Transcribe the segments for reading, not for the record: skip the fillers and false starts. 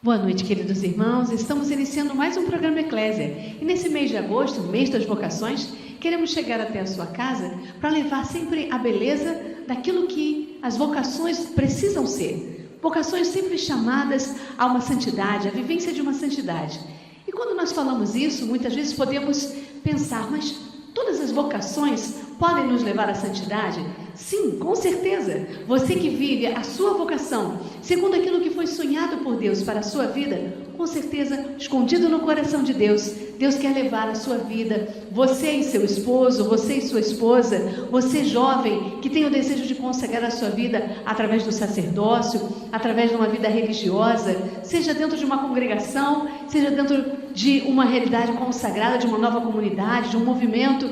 Boa noite, queridos irmãos. Estamos iniciando mais um programa Eclésia. E nesse mês de agosto, mês das vocações, queremos chegar até a sua casa para levar sempre a beleza daquilo que as vocações precisam ser. Vocações sempre chamadas a uma santidade, a vivência de uma santidade. E quando nós falamos isso, muitas vezes podemos pensar, mas todas as vocações podem nos levar à santidade? Sim, com certeza. Você que vive a sua vocação, segundo aquilo que foi sonhado por Deus para a sua vida, com certeza, escondido no coração de Deus, Deus quer levar a sua vida, você e seu esposo, você e sua esposa, você jovem que tem o desejo de consagrar a sua vida através do sacerdócio, através de uma vida religiosa, seja dentro de uma congregação, seja dentro de uma realidade consagrada, de uma nova comunidade, de um movimento.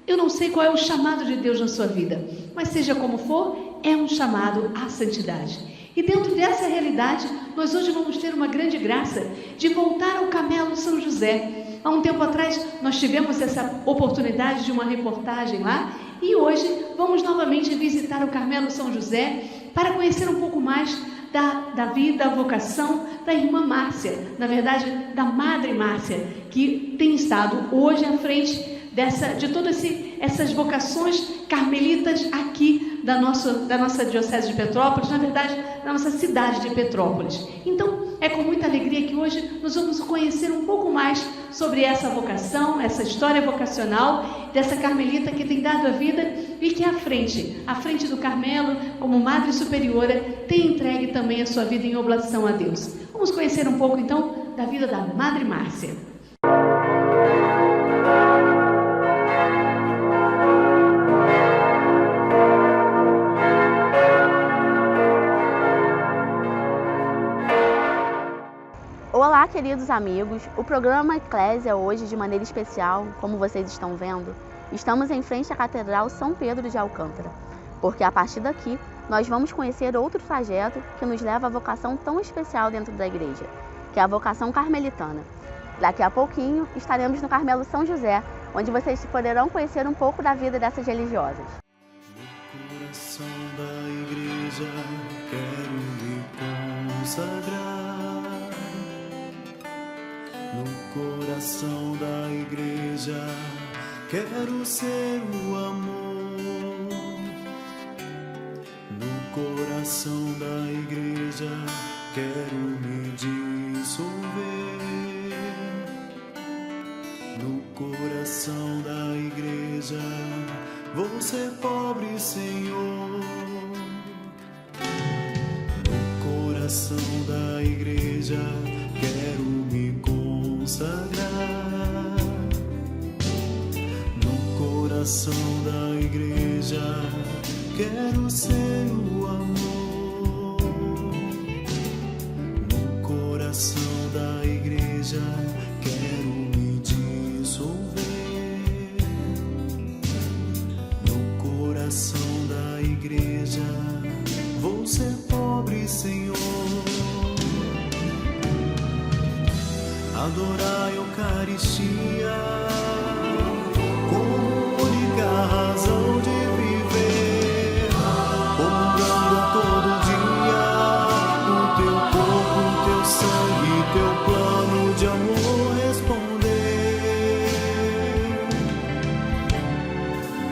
Eu não sei qual é o chamado de Deus na sua vida, mas seja como for, é um chamado à santidade. E dentro dessa realidade, nós hoje vamos ter uma grande graça de voltar ao Carmelo São José. Há um tempo atrás, nós tivemos essa oportunidade de uma reportagem lá, e hoje vamos novamente visitar o Carmelo São José para conhecer um pouco mais da vida, da vocação da irmã Márcia, na verdade, da Madre Márcia, que tem estado hoje à frente de todas essas vocações carmelitas aqui da nossa Diocese de Petrópolis, na verdade, da nossa cidade de Petrópolis. Então, é com muita alegria que hoje nós vamos conhecer um pouco mais sobre essa vocação, essa história vocacional dessa carmelita que tem dado a vida e que à frente do Carmelo, como Madre Superiora, tem entregue também a sua vida em oblação a Deus. Vamos conhecer um pouco, então, da vida da Madre Márcia. Olá, queridos amigos, o programa Eclésia hoje, de maneira especial, como vocês estão vendo, estamos em frente à Catedral São Pedro de Alcântara, porque a partir daqui nós vamos conhecer outro trajeto que nos leva à vocação tão especial dentro da igreja, que é a vocação carmelitana. Daqui a pouquinho estaremos no Carmelo São José, onde vocês poderão conhecer um pouco da vida dessas religiosas. No coração da igreja quero me consagrar. No coração da igreja quero ser o amor. No coração da igreja quero me dissolver. No coração da igreja vou ser pobre, Senhor. No coração da igreja quero me consagrar. No coração da igreja quero ser o amor. No coração da igreja quero me dissolver. No coração da igreja vou ser pobre, Senhor. Adorar a Eucaristia como única razão de viver, comungando todo dia o teu corpo, o teu sangue, teu plano de amor responder.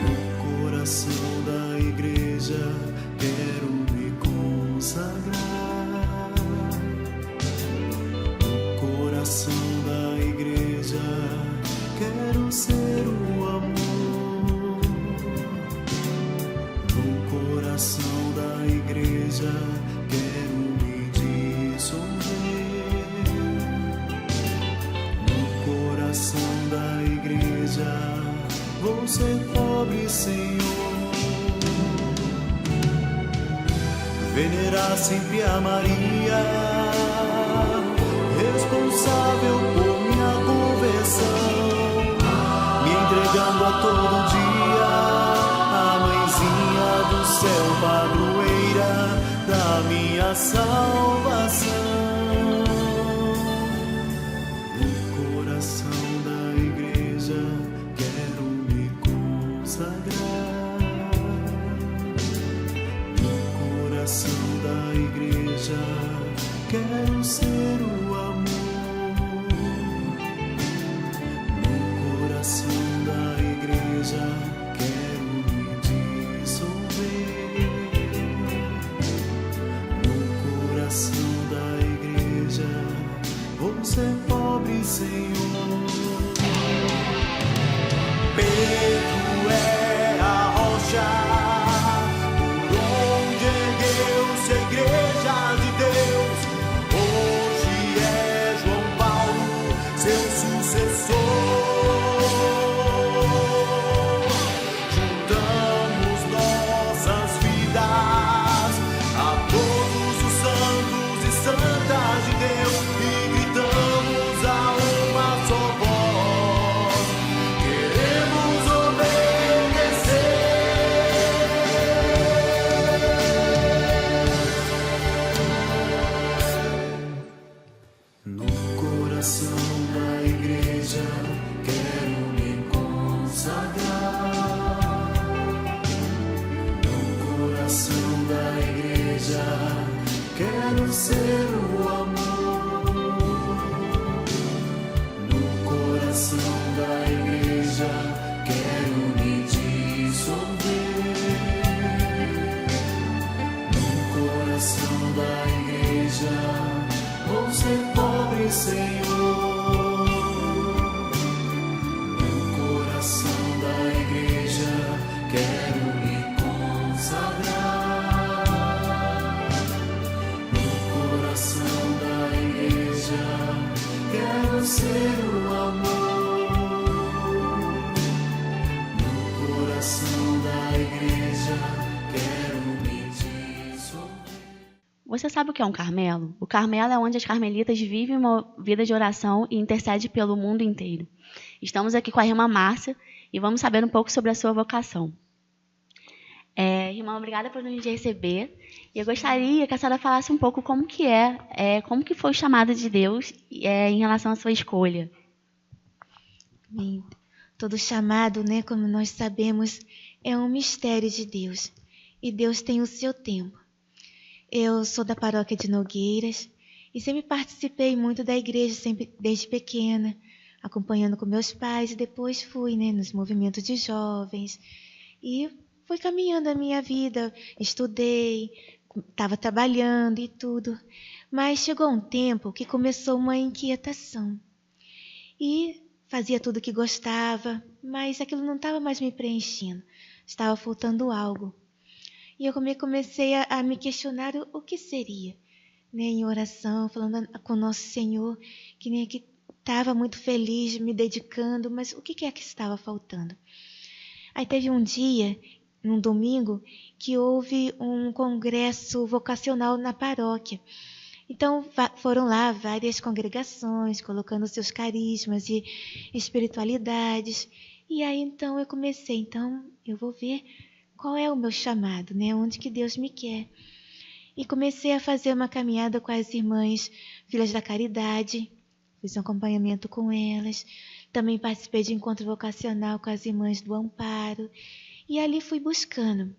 No coração da igreja quero me consagrar. No coração da igreja quero ser o amor. No coração da igreja quero me dissolver. No coração da igreja vou ser pobre, Senhor. Venerar sempre a Maria, responsável por minha conversão, me entregando a todo dia, a mãezinha do céu, padroeira da minha salvação. No coração da igreja quero me consagrar. No coração da igreja quero ser coração da igreja, vou ser pobre, Senhor. Pedro é a rocha, por onde ergueu-se a igreja de Deus. Hoje é João Paulo, seu sucessor. Juntamos nossas vidas a todos os santos e santas de Deus e gritamos a uma só voz: queremos obedecer. No coração da igreja quero me consagrar. No coração da igreja quero ser o amor. No coração da igreja quero me dissolver. No coração da igreja vou ser pobre, Senhor. No coração da igreja quero me consagrar. No coração da igreja quero ser o amor. No coração da igreja quero me dissolver. Você sabe o que é um Carmelo? O Carmelo é onde as carmelitas vivem uma vida de oração e intercedem pelo mundo inteiro. Estamos aqui com a irmã Márcia e vamos saber um pouco sobre a sua vocação. Irmã, obrigada por nos receber. E eu gostaria que a senhora falasse um pouco como que foi o chamado de Deus em relação à sua escolha. Bem, todo chamado, como nós sabemos, é um mistério de Deus. E Deus tem o seu tempo. Eu sou da paróquia de Nogueiras e sempre participei muito da igreja, sempre desde pequena, acompanhando com meus pais, e depois fui nos movimentos de jovens e fui caminhando a minha vida, estudei, estava trabalhando e tudo, mas chegou um tempo que começou uma inquietação e fazia tudo o que gostava, mas aquilo não estava mais me preenchendo, estava faltando algo. E eu comecei a me questionar o que seria, em oração, falando com Nosso Senhor, que nem que estava muito feliz, me dedicando, mas o que é que estava faltando? Aí teve um dia, num domingo, que houve um congresso vocacional na paróquia. Então foram lá várias congregações, colocando seus carismas e espiritualidades. E aí então eu comecei, eu vou ver qual é o meu chamado, onde que Deus me quer. E comecei a fazer uma caminhada com as irmãs Filhas da Caridade, fiz um acompanhamento com elas, também participei de encontro vocacional com as irmãs do Amparo, e ali fui buscando,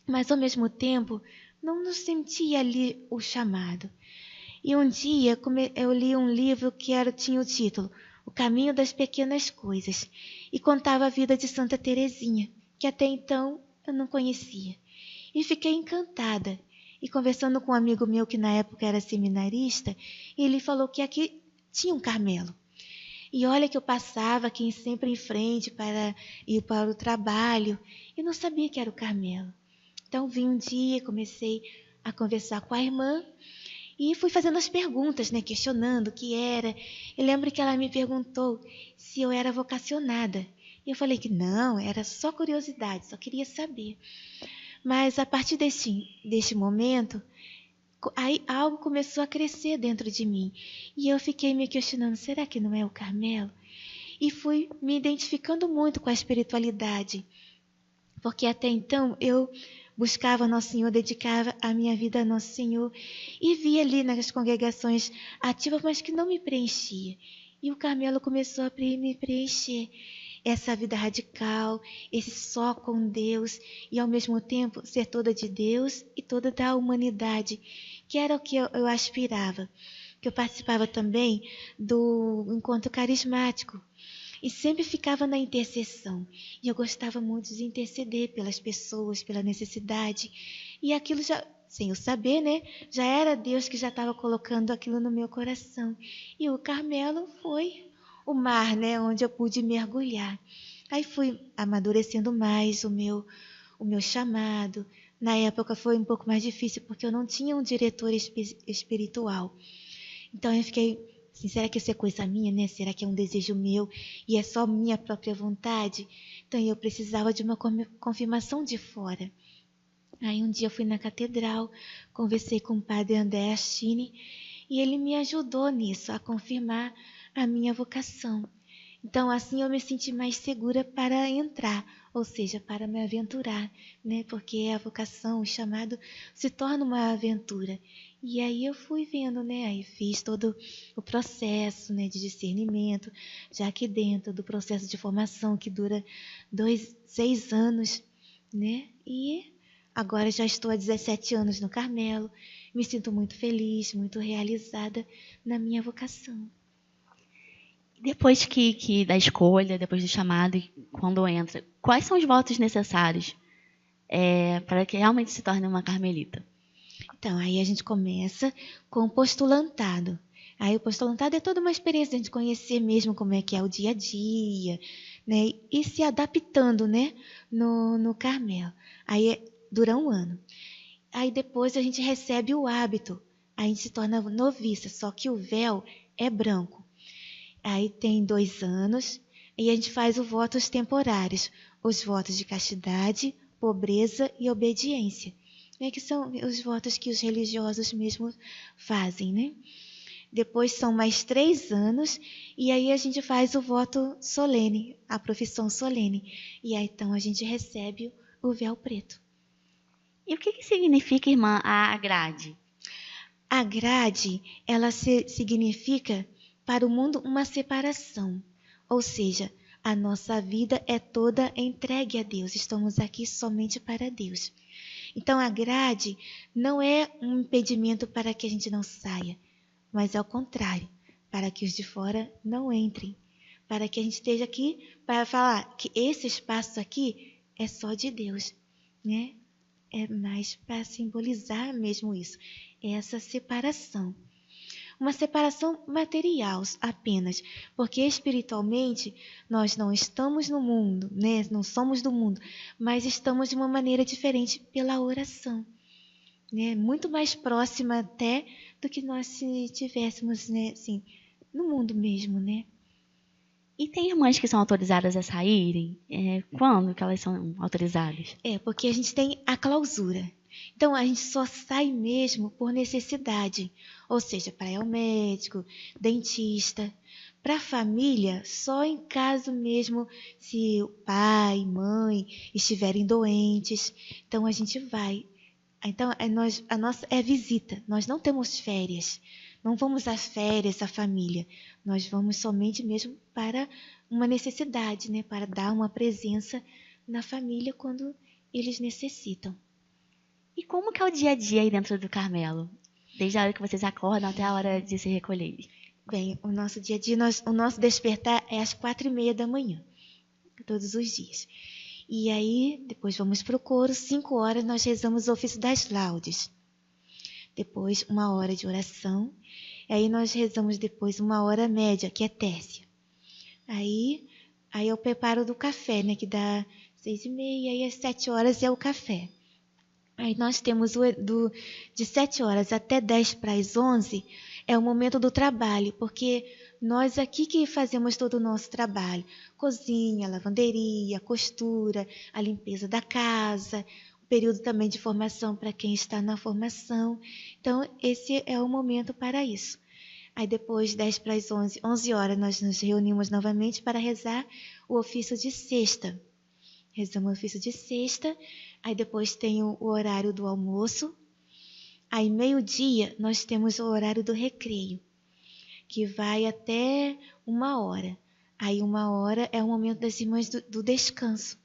mas ao mesmo tempo não sentia ali o chamado. E um dia eu li um livro que tinha o título O Caminho das Pequenas Coisas, e contava a vida de Santa Teresinha, que até então eu não conhecia. E fiquei encantada. E conversando com um amigo meu que na época era seminarista, ele falou que aqui tinha um Carmelo. E olha que eu passava aqui sempre em frente para ir para o trabalho e não sabia que era o Carmelo. Então vim um dia, comecei a conversar com a irmã e fui fazendo as perguntas, questionando o que era. Eu lembro que ela me perguntou se eu era vocacionada. E eu falei que não, era só curiosidade, só queria saber. Mas a partir deste momento, aí algo começou a crescer dentro de mim. E eu fiquei me questionando, será que não é o Carmelo? E fui me identificando muito com a espiritualidade. Porque até então eu buscava Nosso Senhor, dedicava a minha vida a Nosso Senhor. E via ali nas congregações ativas, mas que não me preenchia. E o Carmelo começou a me preencher. Essa vida radical, esse só com Deus e ao mesmo tempo ser toda de Deus e toda da humanidade, que era o que eu aspirava. Que eu participava também do encontro carismático e sempre ficava na intercessão. E eu gostava muito de interceder pelas pessoas, pela necessidade. E aquilo já sem eu saber, né? Já era Deus que já estava colocando aquilo no meu coração. E o Carmelo foi o mar, né? Onde eu pude mergulhar. Aí fui amadurecendo mais o meu chamado. Na época foi um pouco mais difícil, porque eu não tinha um diretor espiritual. Então eu fiquei assim, será que isso é coisa minha, né? Será que é um desejo meu e é só minha própria vontade? Então eu precisava de uma confirmação de fora. Aí um dia eu fui na catedral, conversei com o padre André Astini e ele me ajudou nisso, a confirmar a minha vocação. Então assim eu me senti mais segura para entrar, ou seja, para me aventurar, né? Porque a vocação, o chamado, se torna uma aventura. E aí eu fui vendo, né? Aí fiz todo o processo, né, de discernimento, já aqui dentro do processo de formação que dura 6 anos, né? E agora já estou há 17 anos no Carmelo, me sinto muito feliz, muito realizada na minha vocação. Depois que da escolha, depois do chamado, e quando entra, quais são os votos necessários para que realmente se torne uma carmelita? Então, aí a gente começa com o postulantado. Aí o postulantado é toda uma experiência de a gente conhecer mesmo como é que é o dia a dia, né? E se adaptando, né? No Carmelo. Aí dura 1 ano. Aí depois a gente recebe o hábito. Aí a gente se torna noviça, só que o véu é branco. Aí tem 2 anos e a gente faz os votos temporários. Os votos de castidade, pobreza e obediência. Que são os votos que os religiosos mesmo fazem, né? Depois são mais 3 anos e aí a gente faz o voto solene, a profissão solene. E aí então a gente recebe o véu preto. E o que significa, irmã, a grade? A grade, ela significa para o mundo uma separação. Ou seja, a nossa vida é toda entregue a Deus. Estamos aqui somente para Deus. Então, a grade não é um impedimento para que a gente não saia, mas ao contrário, para que os de fora não entrem. Para que a gente esteja aqui para falar que esse espaço aqui é só de Deus, né? É mais para simbolizar mesmo isso, essa separação. Uma separação material apenas, porque espiritualmente nós não estamos no mundo, né? Não somos do mundo, mas estamos de uma maneira diferente pela oração, né? Muito mais próxima até do que nós se estivéssemos, né? Assim, no mundo mesmo, né? E tem irmãs que são autorizadas a saírem? Quando que elas são autorizadas? Porque a gente tem a clausura. Então, a gente só sai mesmo por necessidade. Ou seja, para ir ao médico, dentista. Para a família, só em caso mesmo se o pai, mãe estiverem doentes. Então, a gente vai. Então, a nossa é visita. Nós não temos férias. Não vamos às férias, a família. Nós vamos somente mesmo para uma necessidade, né? Para dar uma presença na família quando eles necessitam. E como que é o dia a dia aí dentro do Carmelo? Desde a hora que vocês acordam até a hora de se recolherem? Bem, o nosso dia a dia, o nosso despertar é às 4:30 da manhã, todos os dias. E aí, depois vamos para o coro, 5 horas nós rezamos o ofício das laudes. Depois, 1 hora de oração. Aí nós rezamos depois 1 hora média, que é tércia. Aí eu preparo do café, né, que dá 6:30, aí às 7 horas é o café. Aí nós temos de 7 horas até 10 para as 11, é o momento do trabalho, porque nós aqui que fazemos todo o nosso trabalho. Cozinha, lavanderia, costura, a limpeza da casa, o período também de formação para quem está na formação. Então, esse é o momento para isso. Aí depois, 10 para as 11, 11 horas, nós nos reunimos novamente para rezar o ofício de sexta. Rezamos o ofício de sexta, aí depois tem o horário do almoço. Aí, 12:00, nós temos o horário do recreio, que vai até 1 hora. Aí, 1 hora é o momento das irmãs do descanso,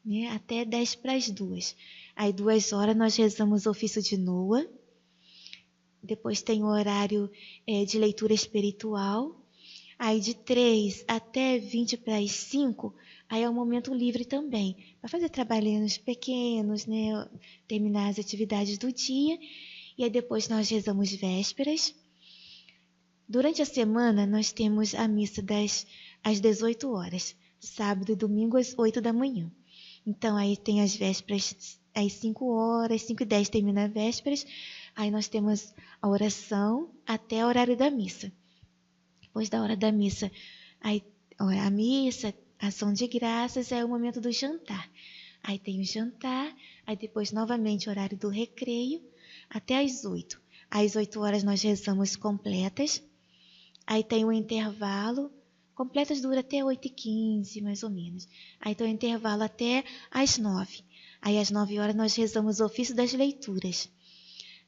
né? Até 10 para as 2. Aí, 2 horas, nós rezamos o ofício de Noa. Depois tem o horário de leitura espiritual. Aí, de 3 até 20 para as 5, Aí é um momento livre também, para fazer trabalhinhos pequenos, né? Terminar as atividades do dia. E aí depois nós rezamos vésperas. Durante a semana, nós temos a missa às 18 horas, sábado e domingo às 8 da manhã. Então, aí tem as vésperas às 5 horas, 5h10 termina as vésperas. Aí nós temos a oração até o horário da missa. Depois da hora da missa, aí a missa, ação de graças, é o momento do jantar. Aí tem o jantar, aí depois novamente o horário do recreio, até às 8. Às 8 horas nós rezamos completas. Aí tem o intervalo, completas dura até 8h15, mais ou menos. Aí tem o intervalo até às 9. Aí às 9 horas nós rezamos o ofício das leituras.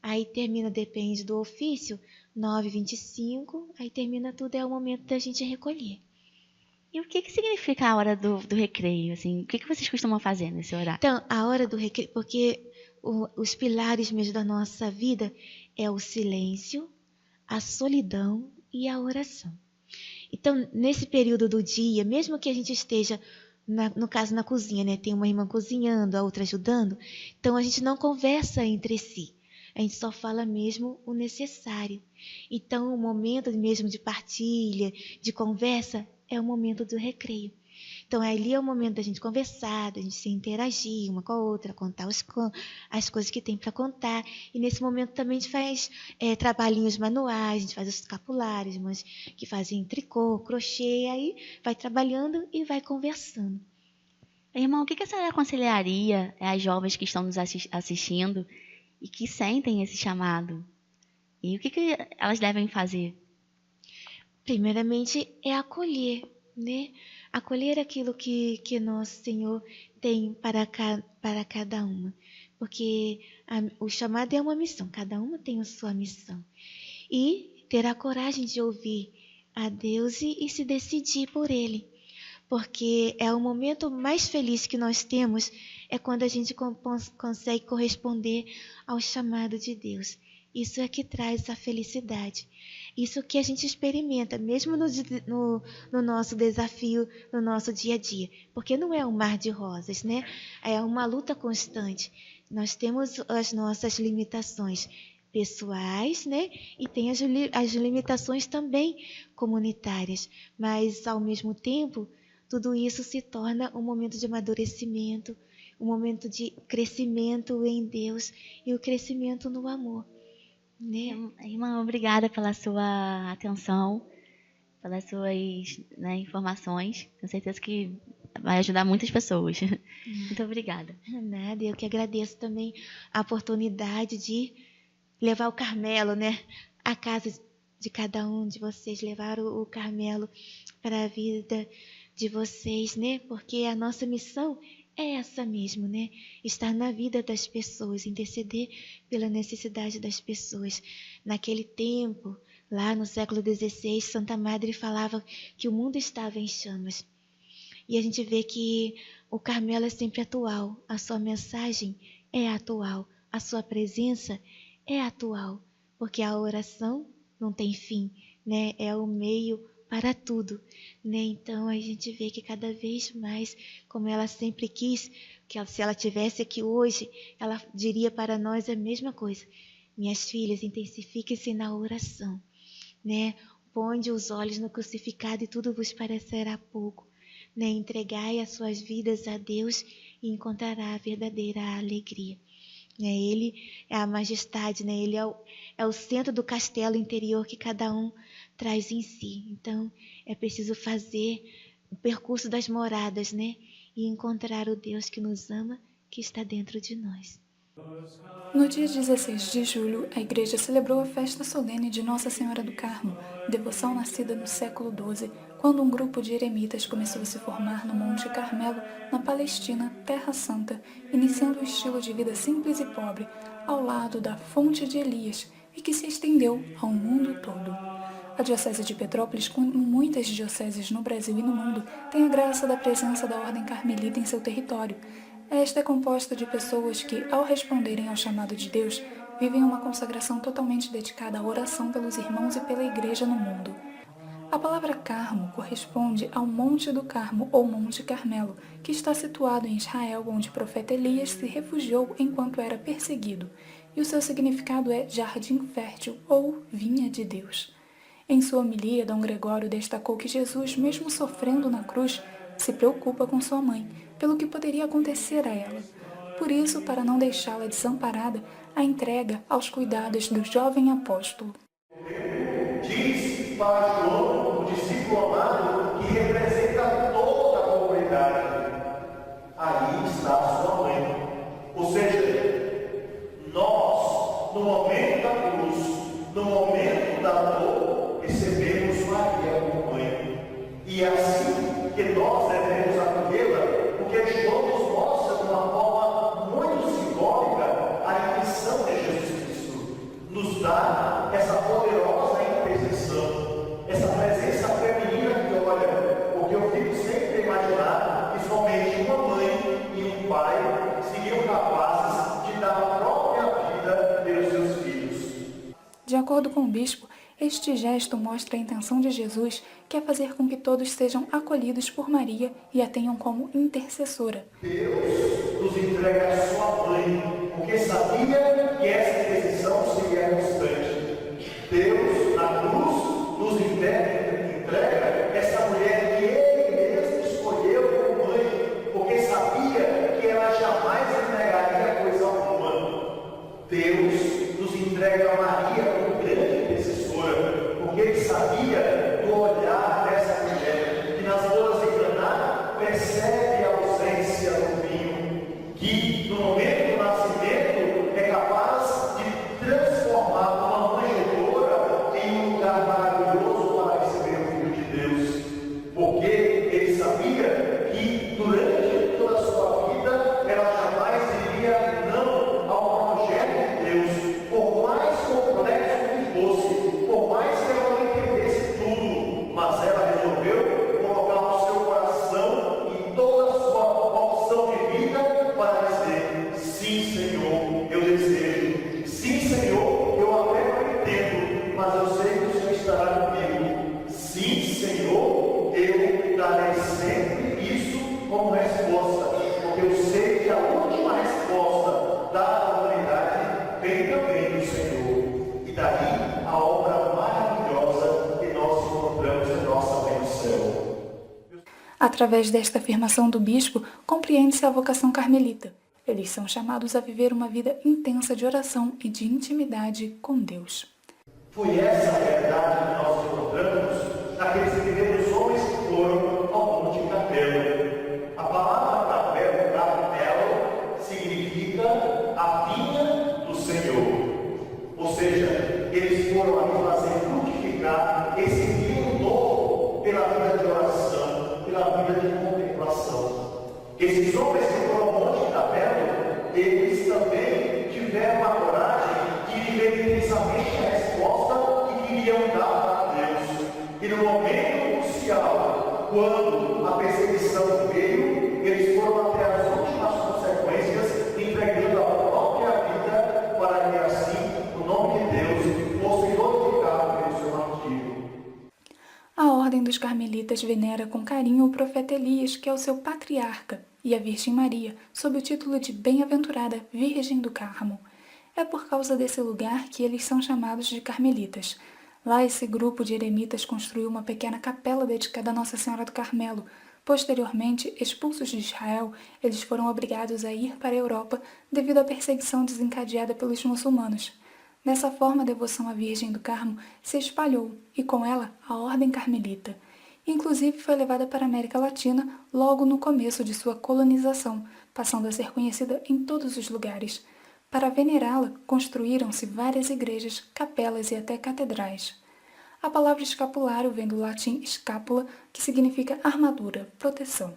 Aí termina, depende do ofício, 9h25, aí termina tudo, é o momento da gente recolher. E o que significa a hora do recreio? Assim, o que vocês costumam fazer nesse horário? Então, a hora do recreio, porque os pilares mesmo da nossa vida é o silêncio, a solidão e a oração. Então, nesse período do dia, mesmo que a gente esteja, no caso, na cozinha, né? Tem uma irmã cozinhando, a outra ajudando, então a gente não conversa entre si. A gente só fala mesmo o necessário. Então, o momento mesmo de partilha, de conversa, é o momento do recreio. Então, ali é o momento da gente conversar, da gente se interagir uma com a outra, contar as coisas que tem para contar. E nesse momento também a gente faz trabalhinhos manuais, a gente faz os escapulários, mas que fazem tricô, crochê, aí vai trabalhando e vai conversando. Irmão, o que a senhora aconselharia às jovens que estão nos assistindo e que sentem esse chamado? E o que elas devem fazer? Primeiramente é acolher, né? Acolher aquilo que nosso Senhor tem para cada uma. Porque o chamado é uma missão, cada uma tem a sua missão. E ter a coragem de ouvir a Deus e se decidir por Ele. Porque é o momento mais feliz que nós temos, é quando a gente consegue corresponder ao chamado de Deus. Isso é que traz a felicidade. Isso que a gente experimenta, mesmo no nosso desafio, no nosso dia a dia. Porque não é um mar de rosas, né? É uma luta constante. Nós temos as nossas limitações pessoais, né? E tem as limitações também comunitárias. Mas, ao mesmo tempo, tudo isso se torna um momento de amadurecimento, um momento de crescimento em Deus e o crescimento no amor. Né? Irmã, obrigada pela sua atenção, pelas suas informações. Tenho certeza que vai ajudar muitas pessoas. Muito obrigada. Nada, eu que agradeço também a oportunidade de levar o Carmelo, né? A casa de cada um de vocês, levar o Carmelo para a vida de vocês, né? Porque a nossa missão é essa mesmo, né? Estar na vida das pessoas, interceder pela necessidade das pessoas. Naquele tempo, lá no século XVI, Santa Madre falava que o mundo estava em chamas. E a gente vê que o Carmelo é sempre atual, a sua mensagem é atual, a sua presença é atual, porque a oração não tem fim, né? É o meio para tudo, né? Então a gente vê que cada vez mais, como ela sempre quis, que se ela tivesse aqui hoje, ela diria para nós a mesma coisa: minhas filhas, intensifiquem-se na oração, né? Ponde os olhos no crucificado e tudo vos parecerá pouco, né? Entregai as suas vidas a Deus e encontrará a verdadeira alegria. Ele é a majestade, né? Ele é o centro do castelo interior que cada um traz em si. Então, é preciso fazer o percurso das moradas, né? E encontrar o Deus que nos ama, que está dentro de nós. No dia 16 de julho, a Igreja celebrou a festa solene de Nossa Senhora do Carmo, devoção nascida no século XII, quando um grupo de eremitas começou a se formar no Monte Carmelo, na Palestina, Terra Santa, iniciando um estilo de vida simples e pobre, ao lado da Fonte de Elias, e que se estendeu ao mundo todo. A Diocese de Petrópolis, como muitas dioceses no Brasil e no mundo, tem a graça da presença da Ordem Carmelita em seu território. Esta é composta de pessoas que, ao responderem ao chamado de Deus, vivem uma consagração totalmente dedicada à oração pelos irmãos e pela Igreja no mundo. A palavra Carmo corresponde ao Monte do Carmo ou Monte Carmelo, que está situado em Israel, onde o profeta Elias se refugiou enquanto era perseguido, e o seu significado é jardim fértil ou vinha de Deus. Em sua homilia, D. Gregório destacou que Jesus, mesmo sofrendo na cruz, se preocupa com sua mãe, pelo que poderia acontecer a ela. Por isso, para não deixá-la desamparada, a entrega aos cuidados do jovem apóstolo. Diz para João, o discípulo amado, que representa toda a comunidade. Aí está a sua mãe. Ou seja, nós, no momento da cruz, no momento da dor, recebemos Maria como mãe. E é assim que nós devemos acolhê-la, porque João nos mostra de uma forma muito simbólica a missão de Jesus Cristo. Nos dá essa poderosa intercessão, essa presença feminina que olha, porque eu fico sempre a imaginar que somente uma mãe e um pai seriam capazes de dar a própria vida pelos seus filhos. De acordo com o bispo, este gesto mostra a intenção de Jesus, que é fazer com que todos sejam acolhidos por Maria e a tenham como intercessora. Deus nos entrega a sua mãe, porque sabia que essa intercessão seria constante. Deus, na cruz, nos entrega essa mulher que Ele mesmo escolheu como mãe, porque sabia que ela jamais lhe negaria coisa alguma. Deus nos entrega a Maria como grande intercessora, porque Ele sabia do olhar dessa mulher, que nas bodas de Caná percebe a ausência do vinho, que no momento do nascimento é capaz de transformar uma manjedoura em um lugar maravilhoso para receber o Filho de Deus, porque Ele sabia que durante toda a sua vida ela jamais diria não ao projeto de Deus, por mais complexo que fosse, por mais que ela não entendesse tudo, mas ela resolveu colocar o seu coração e toda a sua opção de vida para dizer: sim, Senhor, eu desejo, sim, Senhor, eu até não entendo, mas eu sei que o Senhor estará comigo. Sim, Senhor, eu darei sempre isso como resposta, porque eu sei que a última resposta da humanidade vem também do Senhor. E daí a obra maravilhosa que nós encontramos em nossa mãe do céu. Através desta afirmação do bispo, compreende-se a vocação carmelita. Eles são chamados a viver uma vida intensa de oração e de intimidade com Deus. Foi essa a realidade que nós encontramos naqueles primeiros homens que foram ao Monte Carmelo. A palavra Carmelo significa a vinha do Senhor. Ou seja, eles foram ali fazer frutificar esse vinho novo pela vida de oração, pela vida de contemplação. Esses homens que foram ao Monte Carmelo, eles também tiveram a coragem de viver intensamente a resposta que queriam dar para Deus. E no momento crucial, quando a perseguição veio, eles foram até as últimas consequências, entregando a própria vida para que assim o nome de Deus fosse glorificado pelo seu martírio. A Ordem dos Carmelitas venera com carinho o profeta Elias, que é o seu patriarca, e a Virgem Maria, sob o título de Bem-aventurada Virgem do Carmo. É por causa desse lugar que eles são chamados de Carmelitas. Lá esse grupo de eremitas construiu uma pequena capela dedicada a Nossa Senhora do Carmelo. Posteriormente, expulsos de Israel, eles foram obrigados a ir para a Europa devido à perseguição desencadeada pelos muçulmanos. Dessa forma, a devoção à Virgem do Carmo se espalhou e, com ela, a Ordem Carmelita. Inclusive, foi levada para a América Latina logo no começo de sua colonização, passando a ser conhecida em todos os lugares. Para venerá-la, construíram-se várias igrejas, capelas e até catedrais. A palavra escapulário vem do latim scapula, que significa armadura, proteção.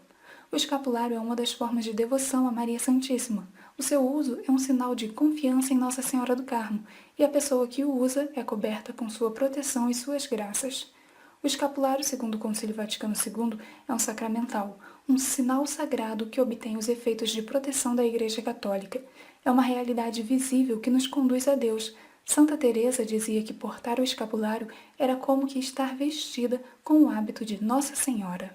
O escapulário é uma das formas de devoção a Maria Santíssima. O seu uso é um sinal de confiança em Nossa Senhora do Carmo, e a pessoa que o usa é coberta com sua proteção e suas graças. O escapulário, segundo o Concílio Vaticano II, é um sacramental, um sinal sagrado que obtém os efeitos de proteção da Igreja Católica. É uma realidade visível que nos conduz a Deus, Santa Teresa dizia que portar o escapulário era como que estar vestida com o hábito de Nossa Senhora.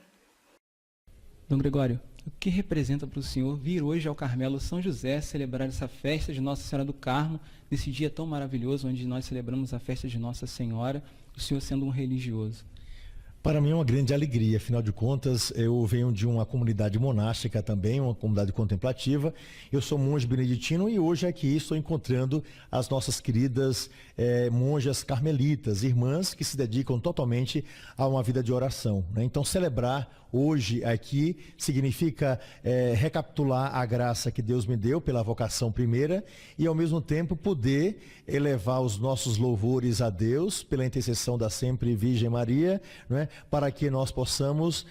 Dom Gregório, o que representa para o senhor vir hoje ao Carmelo São José celebrar essa festa de Nossa Senhora do Carmo, nesse dia tão maravilhoso onde nós celebramos a festa de Nossa Senhora, o senhor sendo um religioso? Para mim é uma grande alegria, afinal de contas, eu venho de uma comunidade monástica também, uma comunidade contemplativa. Eu sou monge beneditino e hoje aqui estou encontrando as nossas queridas monjas carmelitas, irmãs que se dedicam totalmente a uma vida de oração, né? Então, celebrar hoje aqui significa recapitular a graça que Deus me deu pela vocação primeira e, ao mesmo tempo, poder elevar os nossos louvores a Deus pela intercessão da sempre Virgem Maria, não é? Para que nós possamos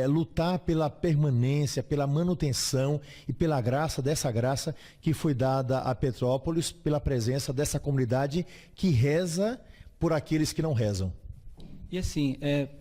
lutar pela permanência, pela manutenção e pela graça, dessa graça que foi dada a Petrópolis, pela presença dessa comunidade que reza por aqueles que não rezam. E assim,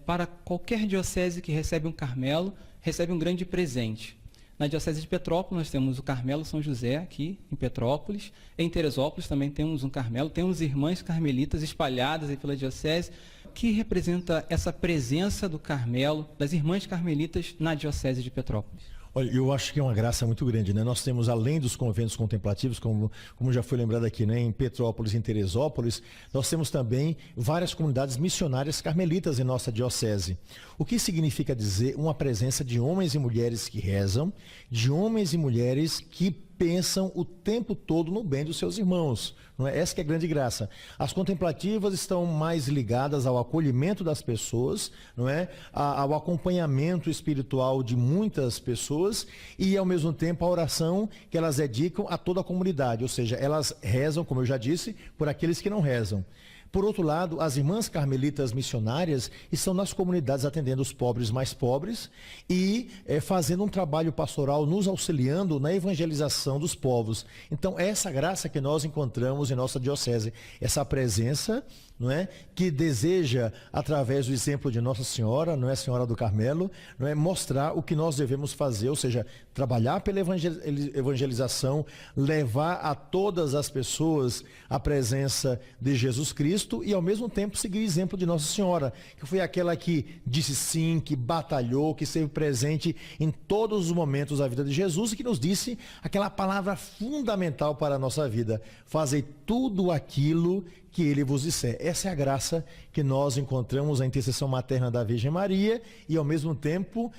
para qualquer diocese que recebe um Carmelo, recebe um grande presente. Na diocese de Petrópolis nós temos o Carmelo São José aqui em Petrópolis. Em Teresópolis também temos um Carmelo. Temos irmãs carmelitas espalhadas aí pela diocese. O que representa essa presença do Carmelo, das irmãs carmelitas na diocese de Petrópolis? Olha, eu acho que é uma graça muito grande, né? Nós temos, além dos conventos contemplativos, como já foi lembrado aqui, né? Em Petrópolis e em Teresópolis, nós temos também várias comunidades missionárias carmelitas em nossa diocese. O que significa dizer uma presença de homens e mulheres que rezam, de homens e mulheres que pensam o tempo todo no bem dos seus irmãos. Não é? Essa que é a grande graça. As contemplativas estão mais ligadas ao acolhimento das pessoas, não é? Ao acompanhamento espiritual de muitas pessoas e, ao mesmo tempo, a oração que elas dedicam a toda a comunidade. Ou seja, elas rezam, como eu já disse, por aqueles que não rezam. Por outro lado, as irmãs carmelitas missionárias estão nas comunidades atendendo os pobres mais pobres e fazendo um trabalho pastoral, nos auxiliando na evangelização dos povos. Então, é essa graça que nós encontramos em nossa diocese, essa presença, não é, que deseja, através do exemplo de Nossa Senhora, não é, Senhora do Carmelo, não é, mostrar o que nós devemos fazer, ou seja, trabalhar pela evangelização, levar a todas as pessoas a presença de Jesus Cristo e, ao mesmo tempo, seguir o exemplo de Nossa Senhora, que foi aquela que disse sim, que batalhou, que esteve presente em todos os momentos da vida de Jesus e que nos disse aquela palavra fundamental para a nossa vida: fazei tudo aquilo que ele vos disser. Essa é a graça que nós encontramos, a intercessão materna da Virgem Maria e, ao mesmo tempo,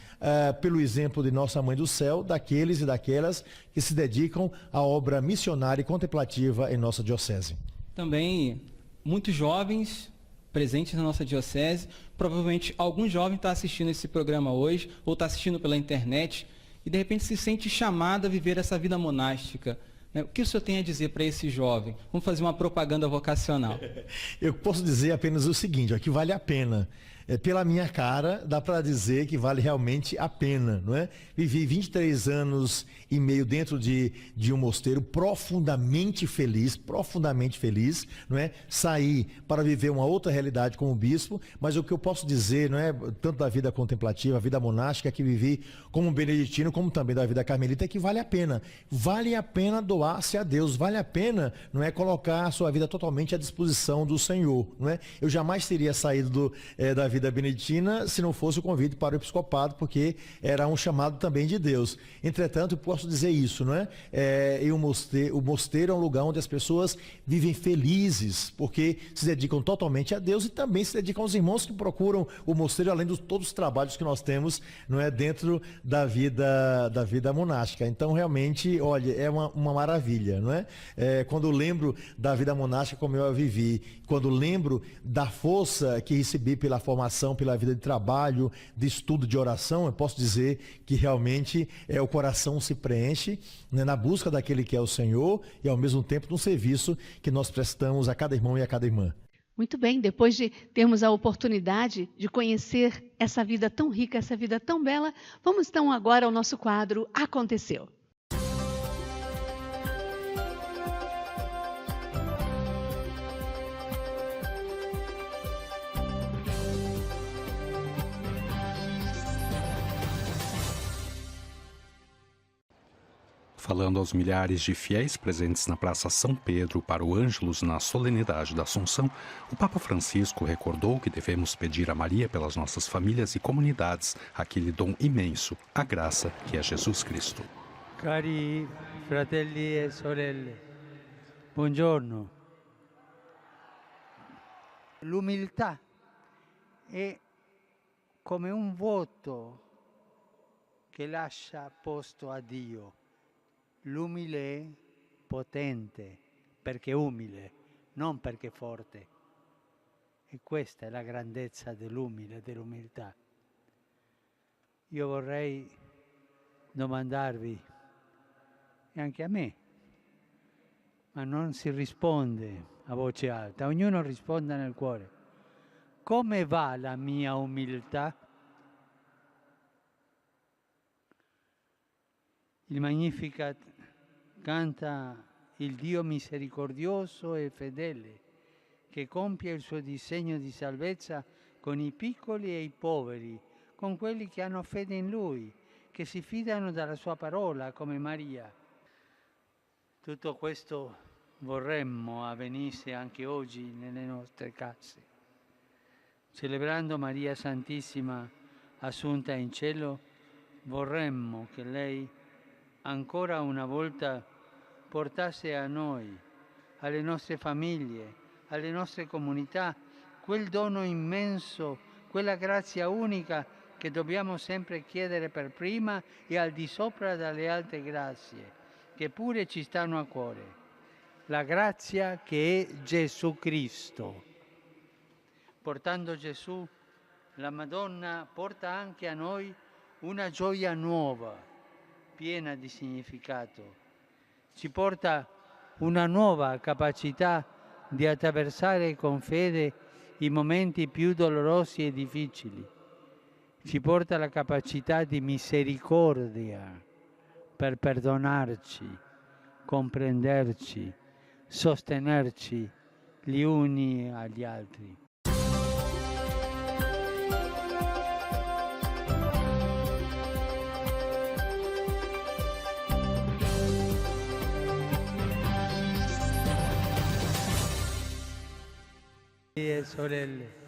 pelo exemplo de Nossa Mãe do Céu, daqueles e daquelas que se dedicam à obra missionária e contemplativa em nossa diocese. Também muitos jovens presentes na nossa diocese, provavelmente algum jovem está assistindo esse programa hoje ou está assistindo pela internet e de repente se sente chamado a viver essa vida monástica. O que o senhor tem a dizer para esse jovem? Vamos fazer uma propaganda vocacional. Eu posso dizer apenas o seguinte, ó, que vale a pena. Pela minha cara, dá para dizer que vale realmente a pena, não é? Vivi 23 anos e meio dentro de um mosteiro profundamente feliz, não é? Saí para viver uma outra realidade como bispo, mas o que eu posso dizer, não é, tanto da vida contemplativa, a vida monástica que vivi como beneditino, como também da vida carmelita, é que vale a pena. Vale a pena doar-se a Deus, vale a pena, não é, colocar a sua vida totalmente à disposição do Senhor, não é? Eu jamais teria saído da vida beneditina se não fosse o convite para o episcopado, porque era um chamado também de Deus. Entretanto, eu posso dizer isso, não é? O mosteiro é um lugar onde as pessoas vivem felizes, porque se dedicam totalmente a Deus e também se dedicam aos irmãos que procuram o mosteiro, além de todos os trabalhos que nós temos, não é, dentro da vida monástica. Então, realmente, olha, é uma maravilha, não é? Quando eu lembro da vida monástica como eu a vivi, quando lembro da força que recebi pela formação, pela vida de trabalho, de estudo, de oração, eu posso dizer que realmente o coração se preenche, né, na busca daquele que é o Senhor e, ao mesmo tempo, no serviço que nós prestamos a cada irmão e a cada irmã. Muito bem, depois de termos a oportunidade de conhecer essa vida tão rica, essa vida tão bela, vamos então agora ao nosso quadro Aconteceu. Falando aos milhares de fiéis presentes na Praça São Pedro para o Ângelus na solenidade da Assunção, o Papa Francisco recordou que devemos pedir a Maria pelas nossas famílias e comunidades aquele dom imenso, a graça que é Jesus Cristo. Cari fratelli e sorelle, buongiorno. L'umiltà è come un voto che lascia posto a Dio. L'umile è potente perché umile, non perché forte. E questa è la grandezza dell'umile, dell'umiltà. Io vorrei domandarvi, e anche a me, ma non si risponde a voce alta, ognuno risponda nel cuore. Come va la mia umiltà? Il Magnificat canta il Dio misericordioso e fedele, che compie il suo disegno di salvezza con i piccoli e i poveri, con quelli che hanno fede in Lui, che si fidano della sua parola, come Maria. Tutto questo vorremmo avvenisse anche oggi nelle nostre case. Celebrando Maria Santissima assunta in cielo, vorremmo che lei ancora una volta portasse a noi, alle nostre famiglie, alle nostre comunità, quel dono immenso, quella grazia unica che dobbiamo sempre chiedere per prima e al di sopra dalle altre grazie, che pure ci stanno a cuore. La grazia che è Gesù Cristo. Portando Gesù, la Madonna porta anche a noi una gioia nuova, piena di significato. Ci porta una nuova capacità di attraversare con fede i momenti più dolorosi e difficili. Ci porta la capacità di misericordia per perdonarci, comprenderci, sostenerci gli uni agli altri.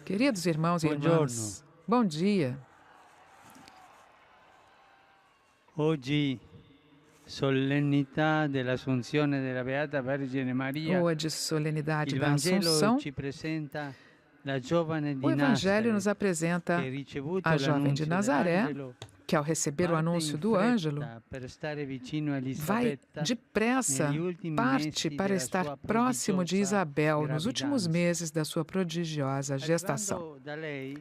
Queridos irmãos e irmãs, bom dia. Oggi, solennità dell'Assunzione della Beata Vergine Maria. Hoje, solenidade Il da Assunção. Vangelo ci presenta la giovane di O Evangelho nos Nazareth, apresenta che ricevuto a jovem l'annunzio de Nazaré, dell'angelo, que ao receber o parte anúncio in do ângelo, fretta per stare vicino a vai Elisabetta depressa, negli ultimi parte mesi para della estar sua próximo de prodigiosa Isabel nos últimos gravidanza. meses da sua prodigiosa gestação. Arrivando da lei,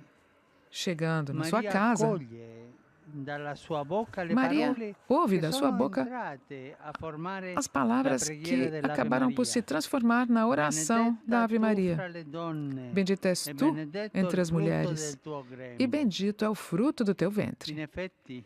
Chegando na sua Maria casa, accoglie dalla sua boca le Maria parole ouve che da sua sono boca entrate a formare as la palavras preghiera que dell'Ave acabaram por Maria. se transformar na oração da Ave Benedetta tu Maria. fra le donne, Bendita és e tu benedetto entre il as frutto mulheres, del tuo grembo. e bendito é o fruto do teu In ventre. effetti,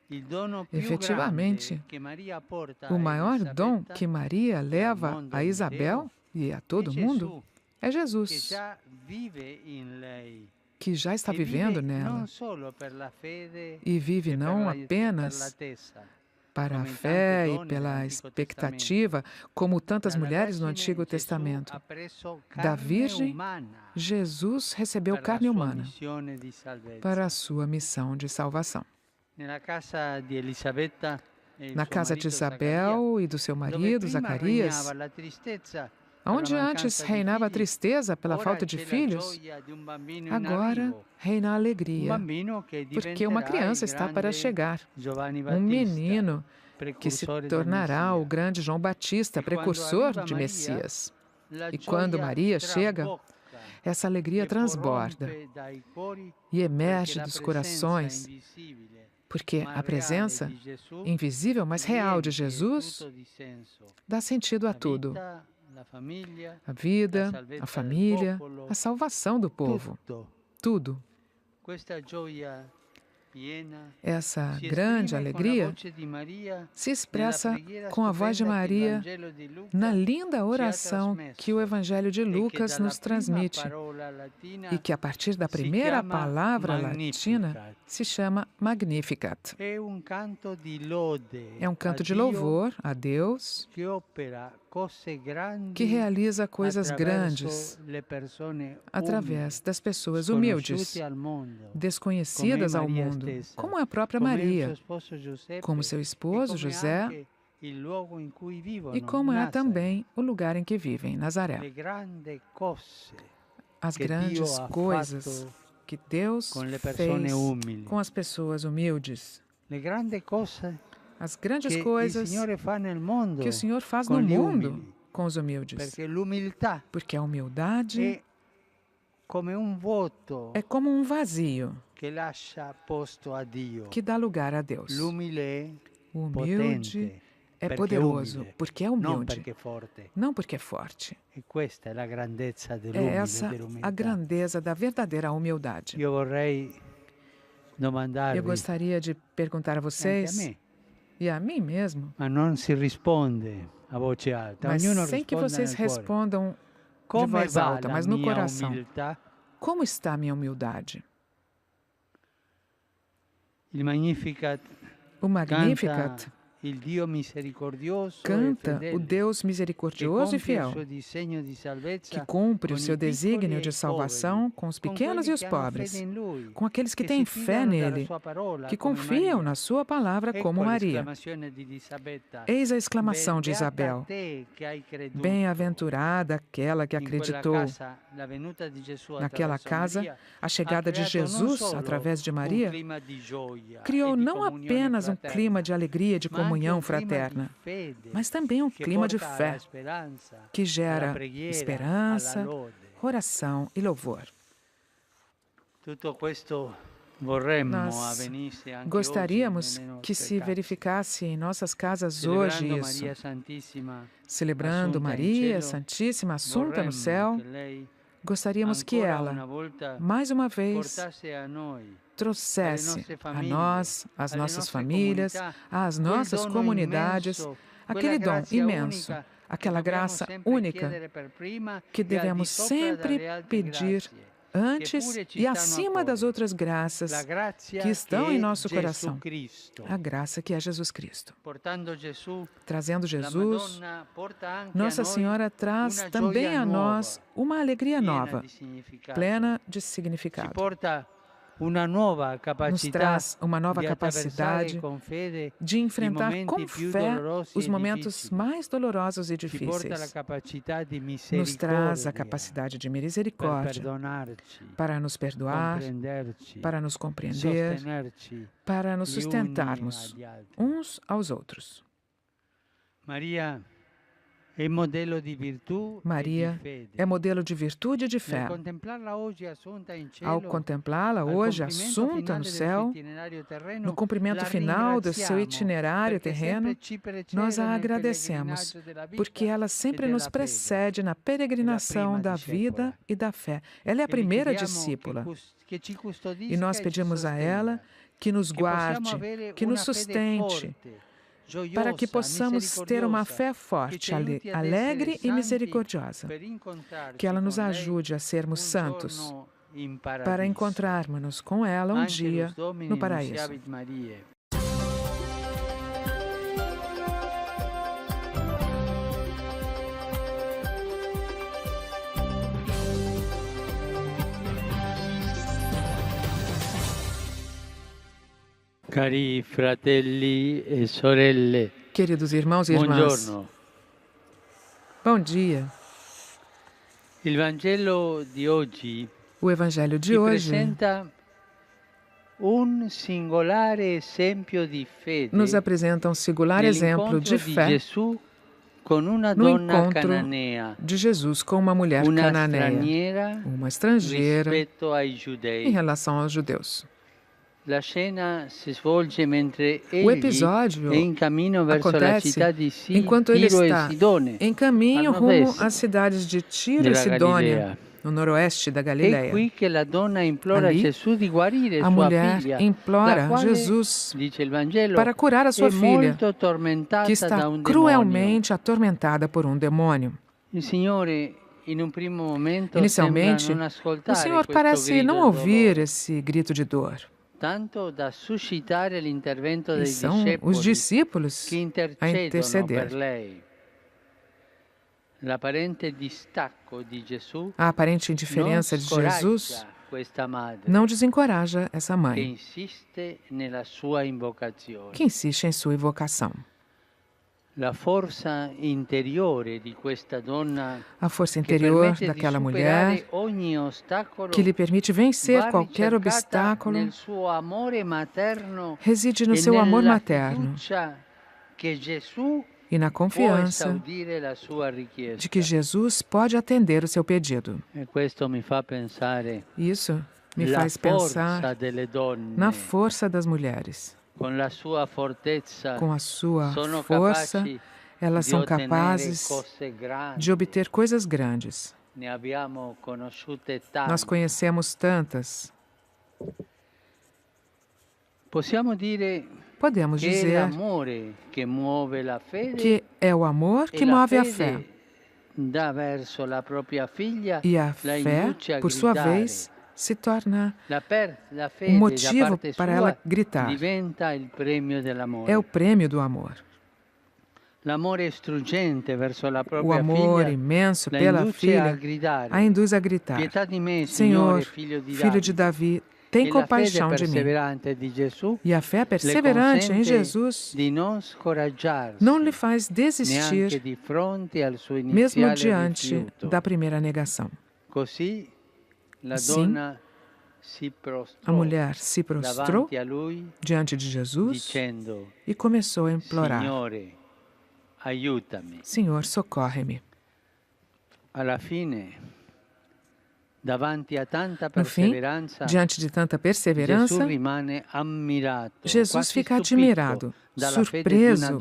il dono più Efetivamente, grande che Maria porta o a maior dom Elisabetta que Maria leva mondo a Isabel e a todo è mundo é che Jesus, già vive in lei. que já está E vivendo vive nela non solo per la fede e vive e não per la apenas attesa, para a come in fé tante e donne pela dell'Antico expectativa, como tantas Dalla mulheres no Vergine Antigo Gesù Testamento. ha preso Da carne Virgem, umana Jesus recebeu per la carne sua humana missione di salvezza. para a sua missão de salvação. Nella casa di Elisabetta e il Na suo casa de marito Isabel e do seu Zaccaria, dove marido prima Zacarias, regnava la tristezza onde per la antes mancanza di reinava a figli, tristeza pela ora falta de c'è la filhos, gioia di un bambino in agora arrivo, reina a un alegria, bambino che porque uma diventerà criança il está para grande chegar, Giovanni um Battista, menino que se precursore del tornará o Messia. grande João Batista, E quando precursor arriva de Maria, Messias. La E quando gioia Maria chega, trabocca essa alegria e transborda prorompe dai cuori, e emerge perché la dos presenza corações, invisibile, porque ma a reale presença di Gesù invisível, mas real de riempie Jesus tutto di senso. dá sentido a La tudo. vita, la famiglia, A vida, la salvezza a del família, popolo, a salvação do povo. tutto. Tudo. Questa gioia Essa grande alegria se expressa com a voz de Maria na linda oração que o Evangelho de Lucas nos transmite e que, a partir da primeira palavra latina, se chama Magnificat. É um canto de louvor a Deus que realiza coisas grandes através das pessoas humildes, desconhecidas ao mundo, como a própria Maria, como seu esposo José, e como é também o lugar em que vivem, Nazaré. As grandes coisas que Deus fez com as pessoas humildes. As grandes coisas que o Senhor faz no mundo com os humildes. Porque a humildade é como um vazio que dá lugar a Deus. O humilde é poderoso porque é humilde, não porque é forte. É essa a grandeza da verdadeira humildade. Eu gostaria de perguntar a vocês, e a mim mesmo, mas sem que vocês respondam de voz alta, mas no coração. Como está a minha humildade? O Magnificat canta o Deus misericordioso e fiel, que cumpre o seu desígnio de salvação com os pequenos e os pobres, com aqueles que têm fé nele, que confiam na sua palavra como Maria. Eis a exclamação de Isabel: bem-aventurada aquela que acreditou. Naquela casa, a chegada de Jesus, através de Maria, criou não apenas um clima de alegria, de comunhão fraterna, mas também um clima de fé, que gera esperança, oração e louvor. Nós gostaríamos que se verificasse em nossas casas hoje isso, celebrando Maria Santíssima Assunta no céu. Gostaríamos que ela, mais uma vez, trouxesse a nós, às nossas famílias, às nossas comunidades, aquele dom imenso, aquela graça única que devemos sempre pedir antes e acima das outras graças que estão em nosso coração. A graça que é Jesus Cristo. Trazendo Jesus, Nossa Senhora traz também a nós uma alegria nova, plena de significado. Nos traz uma nova capacidade de enfrentar com fé os momentos mais dolorosos e difíceis. Nos traz a capacidade de misericórdia para nos perdoar, para nos compreender, para nos sustentarmos uns aos outros. Maria é modelo de virtude e de fé. Ao contemplá-la hoje assunta no céu, no cumprimento final do seu itinerário terreno, nós a agradecemos, porque ela sempre nos precede na peregrinação da vida e da fé. Ela é a primeira discípula. E nós pedimos a ela que nos guarde, que nos sustente, para que possamos ter uma fé forte, alegre e misericordiosa. Que ela nos ajude a sermos santos, para encontrarmos-nos com ela um dia no paraíso. Cari fratelli e sorelle. Queridos irmãos e irmãs, bom dia. O Evangelho de hoje nos apresenta um singular exemplo de fé no encontro de Jesus com uma mulher cananeia, uma estrangeira, em relação aos judeus. O episódio acontece enquanto ele está em caminho rumo às cidades de Tiro e Sidônia, no noroeste da Galileia. Ali, a mulher implora Jesus para curar a sua filha, que está cruelmente atormentada por um demônio. Inicialmente, o Senhor parece não ouvir esse grito de dor. E são os discípulos a interceder. A aparente indiferença de Jesus não desencoraja essa mãe, que insiste em sua invocação. A força interior daquela mulher, que lhe permite vencer qualquer obstáculo, reside no seu amor materno e na confiança de que Jesus pode atender o seu pedido. Isso me faz pensar na força das mulheres. Com a sua força, elas são capazes de obter coisas grandes. Nós conhecemos tantas. Podemos dizer que é o amor que move a fé. E a fé, por sua vez, se torna um motivo para ela gritar. É o prêmio do amor. O amor imenso pela filha a induz a gritar: Senhor, filho de Davi, tem compaixão de mim. E a fé perseverante em Jesus não lhe faz desistir, mesmo diante da primeira negação. Assim, a mulher se prostrou diante de Jesus e começou a implorar: Senhor, socorre-me. No fim, diante de tanta perseverança, Jesus fica admirado, surpreso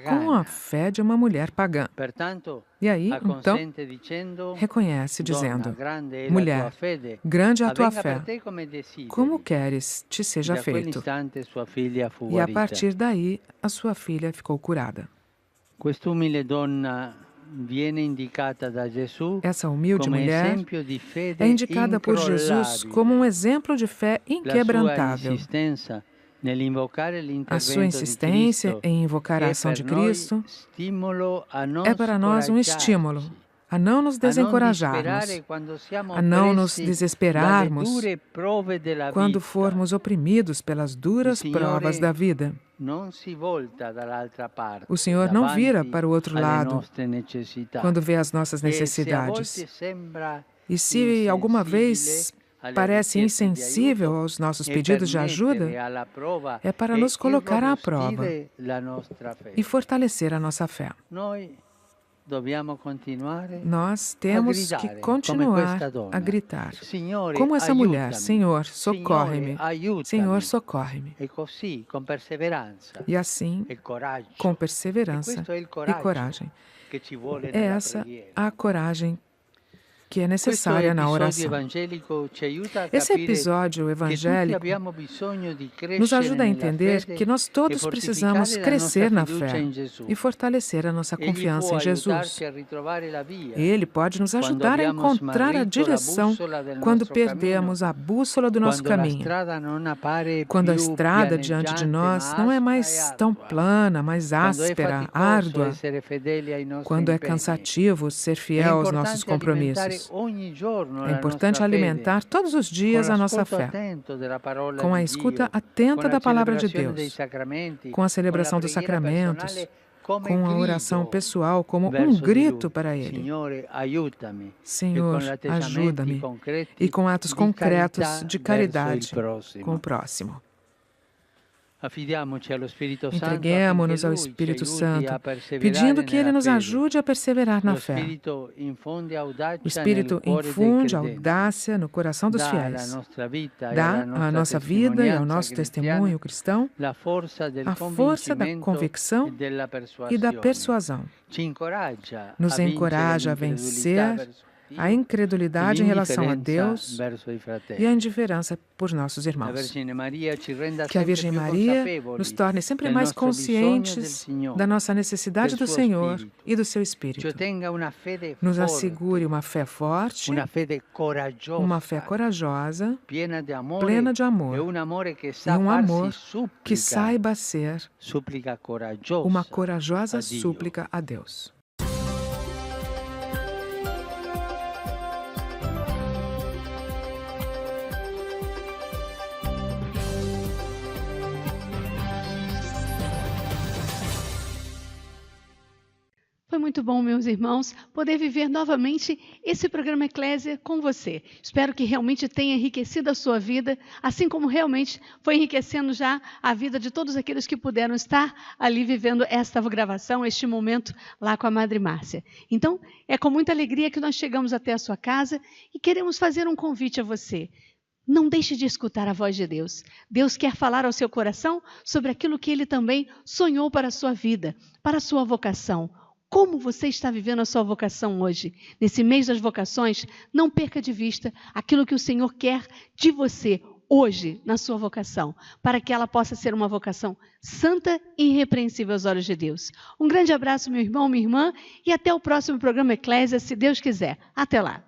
com a fé de uma mulher pagã. E aí, então, reconhece dizendo: Mulher, grande é a tua fé, como queres te seja feito? E a partir daí, a sua filha ficou curada. Essa humilde mulher é indicada por Jesus como um exemplo de fé inquebrantável. A sua insistência em invocar a ação de Cristo é para nós um estímulo a não nos desencorajarmos, a não nos desesperarmos quando formos oprimidos pelas duras provas da vida. O Senhor não vira para o outro lado quando vê as nossas necessidades. E se alguma vez parece insensível aos nossos pedidos de ajuda, é para nos colocar à prova e fortalecer a nossa fé. Nós temos que continuar a gritar, como essa mulher: Senhor, socorre-me, Senhor, socorre-me. E assim, com perseverança e coragem. É essa a coragem que é necessária na oração. Esse episódio evangélico nos ajuda a entender que nós todos precisamos crescer na fé e fortalecer a nossa confiança em Jesus. Ele pode nos ajudar a encontrar a direção quando perdemos a bússola do nosso caminho. Quando a estrada diante de nós não é mais tão plana, mais áspera, árdua. Quando é cansativo ser fiel aos nossos compromissos. É importante alimentar todos os dias a nossa fé, com a escuta atenta da Palavra de Deus, com a celebração dos sacramentos, com a oração pessoal como um grito para Ele. Senhor, ajuda-me, e com atos concretos de caridade com o próximo. Entreguemo-nos ao Espírito Santo, pedindo que Ele nos ajude a perseverar na fé. O Espírito infunde audácia no coração dos fiéis. Dá à nossa vida e ao nosso testemunho cristão a força da convicção e da persuasão. Nos encoraja a vencer a incredulidade em relação a Deus e a indiferença por nossos irmãos. Que a Virgem Maria nos torne sempre mais conscientes da nossa necessidade do Senhor e do seu Espírito. Nos assegure uma fé forte, uma fé corajosa, plena de amor, e um amor que saiba ser uma corajosa súplica a Deus. Foi muito bom, meus irmãos, poder viver novamente esse programa Eclésia com você. Espero que realmente tenha enriquecido a sua vida, assim como realmente foi enriquecendo já a vida de todos aqueles que puderam estar ali vivendo esta gravação, este momento lá com a Madre Márcia. Então, é com muita alegria que nós chegamos até a sua casa e queremos fazer um convite a você. Não deixe de escutar a voz de Deus. Deus quer falar ao seu coração sobre aquilo que Ele também sonhou para a sua vida, para a sua vocação. Como você está vivendo a sua vocação hoje? Nesse mês das vocações, não perca de vista aquilo que o Senhor quer de você hoje na sua vocação, para que ela possa ser uma vocação santa e irrepreensível aos olhos de Deus. Um grande abraço, meu irmão, minha irmã, e até o próximo programa Eclésia, se Deus quiser. Até lá!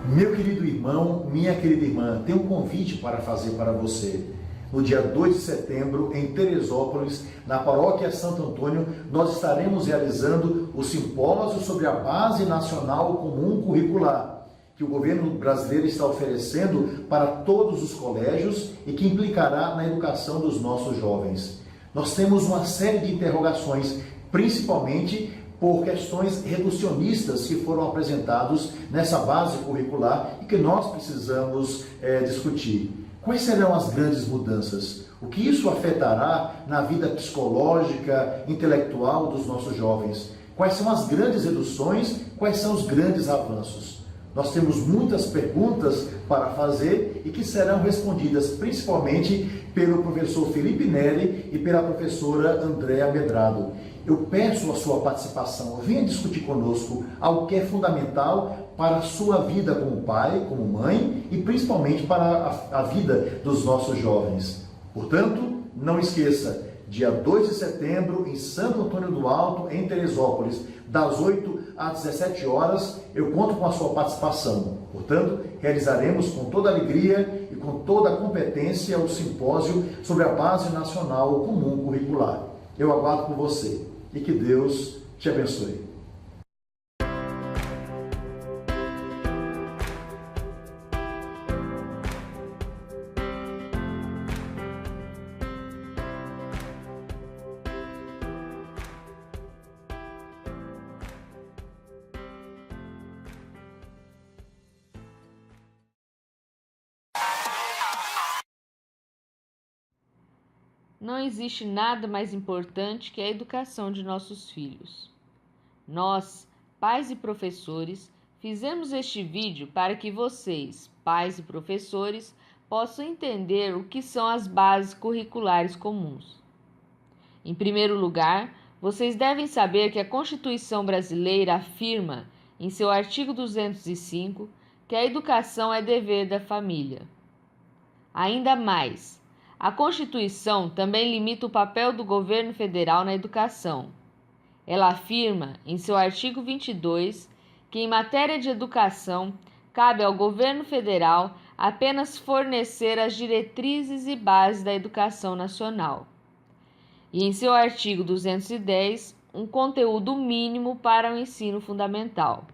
Meu querido irmão, minha querida irmã, tem um convite para fazer para você. No dia 2 de setembro, em Teresópolis, na Paróquia Santo Antônio, nós estaremos realizando o simpósio sobre a Base Nacional Comum Curricular, que o governo brasileiro está oferecendo para todos os colégios e que implicará na educação dos nossos jovens. Nós temos uma série de interrogações, principalmente por questões reducionistas que foram apresentados nessa base curricular e que nós precisamos discutir. Quais serão as grandes mudanças? O que isso afetará na vida psicológica, intelectual dos nossos jovens? Quais são as grandes reduções? Quais são os grandes avanços? Nós temos muitas perguntas para fazer e que serão respondidas principalmente pelo professor Felipe Neri e pela professora Andréa Medrado. Eu peço a sua participação, venha discutir conosco algo que é fundamental para a sua vida como pai, como mãe e principalmente para a vida dos nossos jovens. Portanto, não esqueça, dia 2 de setembro, em Santo Antônio do Alto, em Teresópolis, das 8 às 17 horas, eu conto com a sua participação. Portanto, realizaremos com toda alegria e com toda a competência o simpósio sobre a Base Nacional Comum Curricular. Eu aguardo por você e que Deus te abençoe. Não existe nada mais importante que a educação de nossos filhos. Nós, pais e professores, fizemos este vídeo para que vocês, pais e professores, possam entender o que são as bases curriculares comuns. Em primeiro lugar, vocês devem saber que a Constituição brasileira afirma, em seu artigo 205, que a educação é dever da família. Ainda mais, a Constituição também limita o papel do governo federal na educação. Ela afirma, em seu artigo 22, que em matéria de educação, cabe ao governo federal apenas fornecer as diretrizes e bases da educação nacional. E em seu artigo 210, um conteúdo mínimo para o ensino fundamental.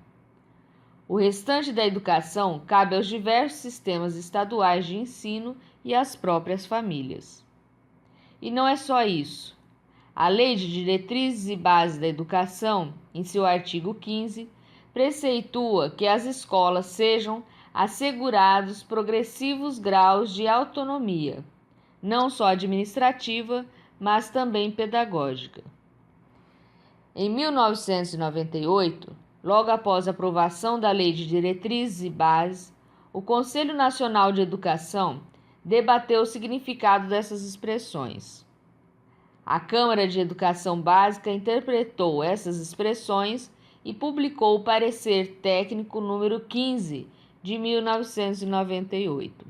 O restante da educação cabe aos diversos sistemas estaduais de ensino e às próprias famílias. E não é só isso. A Lei de Diretrizes e Bases da Educação, em seu artigo 15, preceitua que as escolas sejam assegurados progressivos graus de autonomia, não só administrativa, mas também pedagógica. Em 1998, logo após a aprovação da Lei de Diretrizes e Bases, o Conselho Nacional de Educação debateu o significado dessas expressões. A Câmara de Educação Básica interpretou essas expressões e publicou o parecer técnico número 15 de 1998.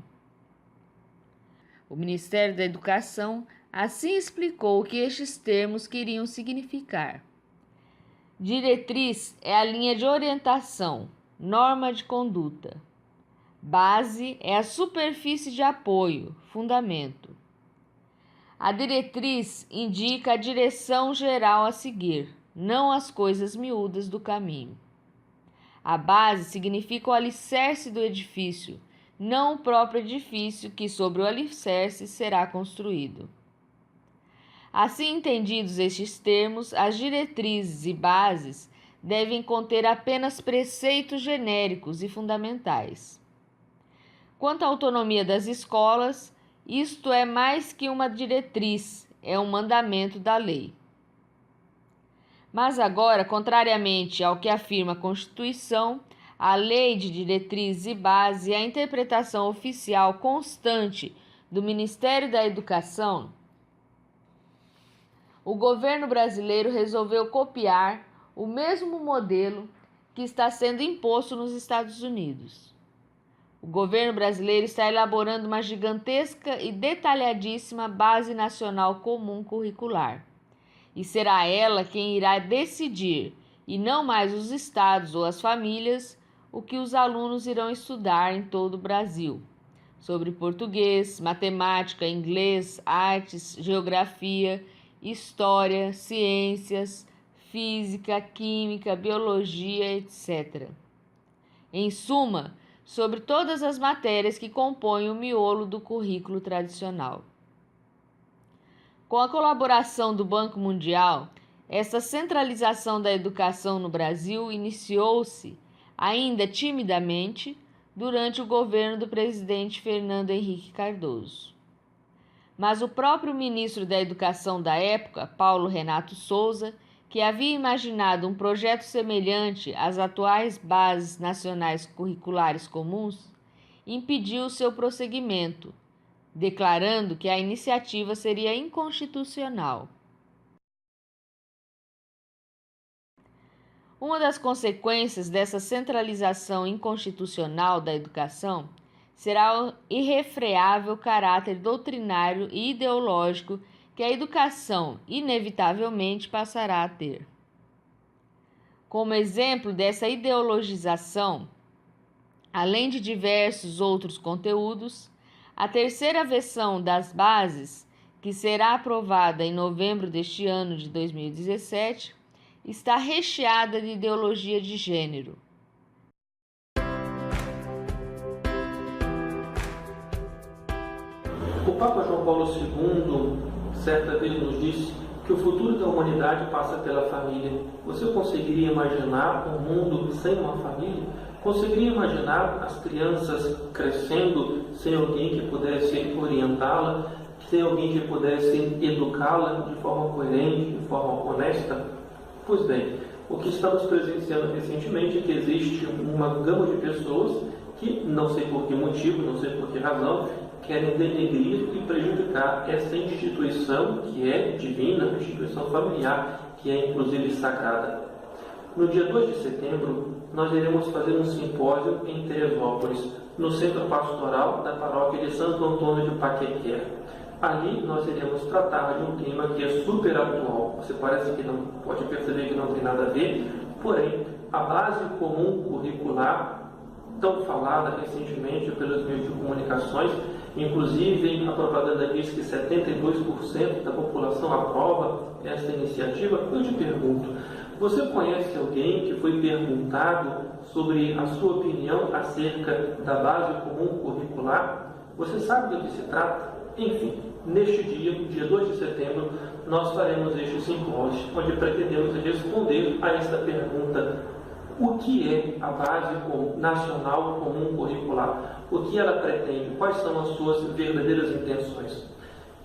O Ministério da Educação assim explicou o que estes termos queriam significar. Diretriz é a linha de orientação, norma de conduta. Base é a superfície de apoio, fundamento. A diretriz indica a direção geral a seguir, não as coisas miúdas do caminho. A base significa o alicerce do edifício, não o próprio edifício que sobre o alicerce será construído. Assim entendidos estes termos, as diretrizes e bases devem conter apenas preceitos genéricos e fundamentais. Quanto à autonomia das escolas, isto é mais que uma diretriz, é um mandamento da lei. Mas agora, contrariamente ao que afirma a Constituição, a Lei de Diretrizes e Base e a interpretação oficial constante do Ministério da Educação, o governo brasileiro resolveu copiar o mesmo modelo que está sendo imposto nos Estados Unidos. O governo brasileiro está elaborando uma gigantesca e detalhadíssima Base Nacional Comum Curricular. E será ela quem irá decidir, e não mais os estados ou as famílias, o que os alunos irão estudar em todo o Brasil, sobre português, matemática, inglês, artes, geografia, história, ciências, física, química, biologia, etc. Em suma, sobre todas as matérias que compõem o miolo do currículo tradicional. Com a colaboração do Banco Mundial, essa centralização da educação no Brasil iniciou-se, ainda timidamente, durante o governo do presidente Fernando Henrique Cardoso. Mas o próprio ministro da Educação da época, Paulo Renato Souza, que havia imaginado um projeto semelhante às atuais bases nacionais curriculares comuns, impediu seu prosseguimento, declarando que a iniciativa seria inconstitucional. Uma das consequências dessa centralização inconstitucional da educação será o irrefreável caráter doutrinário e ideológico que a educação inevitavelmente passará a ter. Como exemplo dessa ideologização, além de diversos outros conteúdos, a terceira versão das bases, que será aprovada em novembro deste ano de 2017, está recheada de ideologia de gênero. O Papa João Paulo II certa vez nos disse que o futuro da humanidade passa pela família. Você conseguiria imaginar um mundo sem uma família? Conseguiria imaginar as crianças crescendo sem alguém que pudesse orientá-la, sem alguém que pudesse educá-la de forma coerente, de forma honesta? Pois bem, o que estamos presenciando recentemente é que existe uma gama de pessoas que, não sei por que motivo, não sei por que razão, querem denegrir e prejudicar essa instituição que é divina, a instituição familiar, que é inclusive sagrada. No dia 2 de setembro, nós iremos fazer um simpósio em Teresópolis, no centro pastoral da paróquia de Santo Antônio de Paquequera. Ali nós iremos tratar de um tema que é super atual. Você parece que não pode perceber que não tem nada a ver, porém, a base comum curricular, tão falada recentemente pelos meios de comunicações, inclusive a propaganda diz que 72% da população aprova essa iniciativa. Eu te pergunto, você conhece alguém que foi perguntado sobre a sua opinião acerca da base comum curricular? Você sabe do que se trata? Enfim, neste dia 2 de setembro, nós faremos este simpósio, onde pretendemos responder a esta pergunta: o que é a base nacional comum curricular? O que ela pretende? Quais são as suas verdadeiras intenções?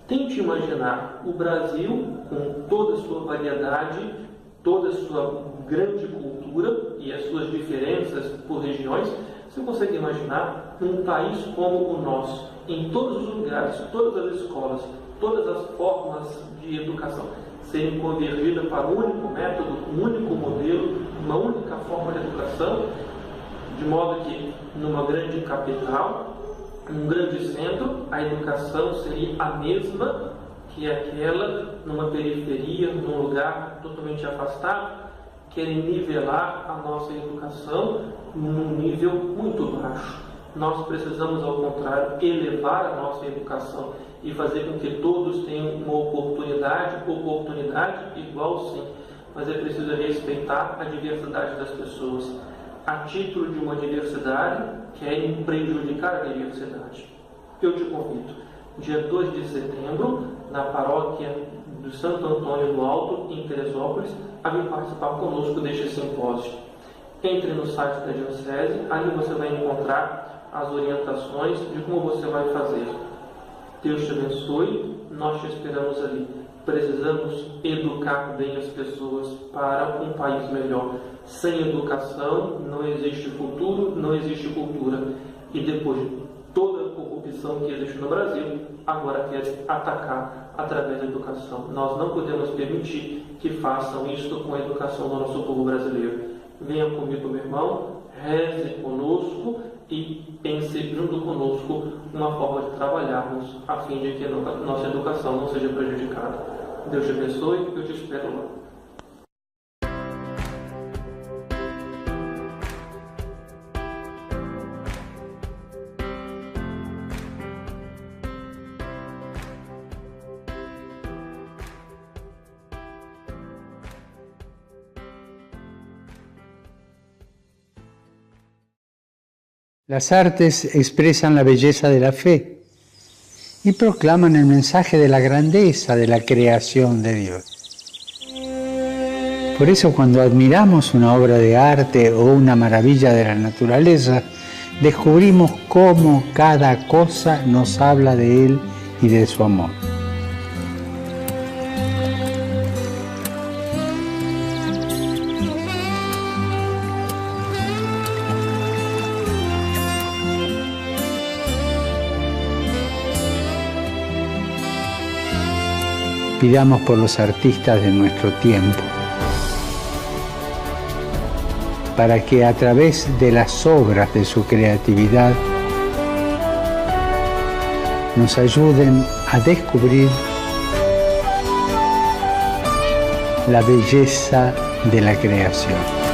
Tente imaginar o Brasil com toda a sua variedade, toda a sua grande cultura e as suas diferenças por regiões. Você consegue imaginar um país como o nosso, em todos os lugares, todas as escolas, todas as formas de educação serem convergidas para um único método, um único modelo, uma única forma de educação, de modo que numa grande capital, num grande centro, a educação seria a mesma que aquela numa periferia, num lugar totalmente afastado. Querem nivelar a nossa educação num nível muito baixo. Nós precisamos, ao contrário, elevar a nossa educação e fazer com que todos tenham uma oportunidade igual sim, mas é preciso respeitar a diversidade das pessoas. A título de uma diversidade, querem prejudicar a diversidade. Eu te convido, dia 2 de setembro, na paróquia do Santo Antônio do Alto, em Teresópolis, a vir participar conosco deste simpósio. Entre no site da Diocese, ali você vai encontrar as orientações de como você vai fazer. Deus te abençoe, nós te esperamos ali. Precisamos educar bem as pessoas para um país melhor. Sem educação não existe futuro, não existe cultura. E depois de toda a corrupção que existe no Brasil, agora quer atacar através da educação. Nós não podemos permitir que façam isto com a educação do nosso povo brasileiro. Venha comigo, meu irmão, reze conosco e pense junto conosco uma forma de trabalharmos a fim de que a nossa educação não seja prejudicada. Deus te abençoe, eu te espero lá. Las artes expresan la belleza de la fe y proclaman el mensaje de la grandeza de la creación de Dios. Por eso, cuando admiramos una obra de arte o una maravilla de la naturaleza, descubrimos cómo cada cosa nos habla de Él y de su amor. Pidamos por los artistas de nuestro tiempo, para que a través de las obras de su creatividad nos ayuden a descubrir la belleza de la creación.